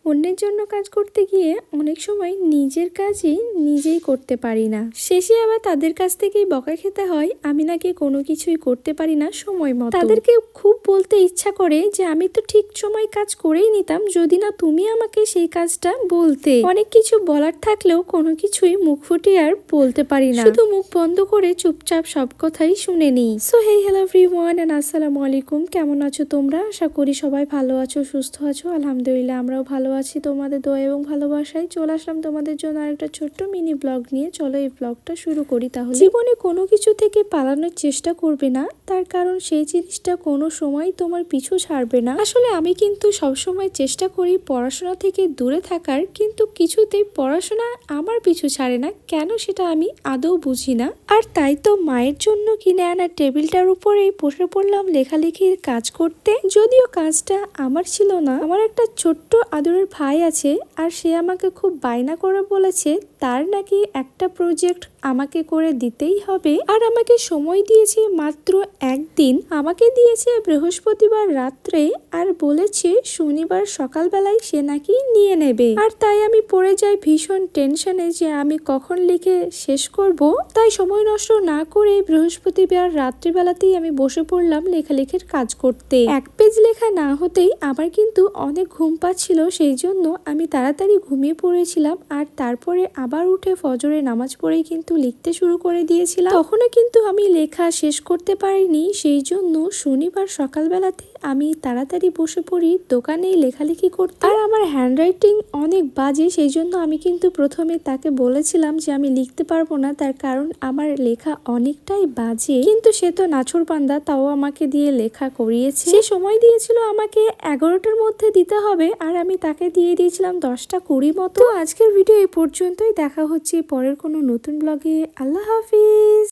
অন্যের জন্য কাজ করতে গিয়ে অনেক সময় নিজের কাজই নিজেই করতে পারি না, শেষে আবার তাদের কাছ থেকেই বকা খেতে হয় আমি নাকি কোনো কিছুই করতে পারি না সময় মতো। তাদেরকে খুব বলতে ইচ্ছা করে যে আমি তো ঠিক সময় কাজ করেই নিতাম যদি না তুমি আমাকে সেই কাজটা বলতে। অনেক কিছু বলার থাকলেও কোনো কিছুই মুখ ফুটিয়ে আর বলতে পারি না, শুধু মুখ বন্ধ করে চুপচাপ সব কথাই শুনে নিই। So hey hello everyone and আসসালামু আলাইকুম, কেমন আছো তোমরা? আশা করি সবাই ভালো আছো, সুস্থ আছো। আলহামদুলিল্লাহ আমরাও ভালো আছি, তোমাদের দোয়া এবং ভালোবাসায় চলে আসলাম তোমাদের জন্য আরেকটা ছোট্ট মিনি ব্লগ নিয়ে। চলো এই ব্লগটা শুরু করি। তাহলে জীবনে কোনো কিছু থেকে পালানোর চেষ্টা করবে না, তার কারণ সেই জিনিসটা কোনো সময় তোমার পিছু ছাড়বে না। আসলে আমি কিন্তু সবসময় চেষ্টা করি পড়াশোনা থেকে দূরে থাকার, কিন্তু কিছুতেই পড়াশোনা আমার পিছু ছাড়ে না, কেন সেটা আমি আদৌ বুঝি না। আর তাই তো মায়ের জন্য কিনে আনা টেবিলটার উপরেই বসে পড়লাম লেখালেখির কাজ করতে। যদিও কাজটা আমার ছিল না, আমার একটা ছোট্ট আদরের ভাই আছে, আর সে আমাকে খুব বায়না করে বলেছে তার নাকি একটা প্রজেক্ট আমাকে করে দিতেই হবে, আর আমাকে সময় দিয়েছে মাত্র একদিন। আমাকে দিয়েছে বৃহস্পতিবার রাত্রে, আর বলেছে শনিবার সকালবেলায় সে নাকি নিয়ে নেবে। আর তাই আমি পড়ে যাই ভীষণ টেনশনে যে আমি কখন লিখে শেষ করব। তাই সময় নষ্ট না করে বৃহস্পতিবার রাত্রিবেলাতেই আমি বসে পড়লাম লেখালেখির কাজ করতে। এক পেজ লেখা না হতেই আমার কিন্তু অনেক ঘুম পাচ্ছিল, সেই জন্য আমি তাড়াতাড়ি ঘুমিয়ে পড়েছিলাম। আর তারপরে আবার উঠে ফজরের নামাজ পড়েই কিন্তু লিখতে শুরু করে দিয়েছিলাম। তখনও কিন্তু আমি লেখা শেষ করতে পারিনি, সেই জন্য শনিবার সকালবেলাতে আমি তাড়াতাড়ি বসে পড়ি দোকানেই লেখালেখি করতে। আর আমার হ্যান্ডরাইটিং অনেক বাজে, সেই জন্য আমি কিন্তু প্রথমে তাকে বলেছিলাম যে আমি লিখতে পারবো না, তার কারণ আমার লেখা অনেকটাই বাজে। কিন্তু সে তো নাছোড়বান্দা, তাও আমাকে দিয়ে লেখা করিয়েছে। সে সময় দিয়েছিল আমাকে 11টার মধ্যে দিতে হবে, আর আমি তাকে দিয়ে দিয়েছিলাম 10টা 20 মতো। আজকের ভিডিও এই পর্যন্তই, দেখা হচ্ছে পরের কোনো নতুন ব্লগে। আল্লাহ হাফিজ।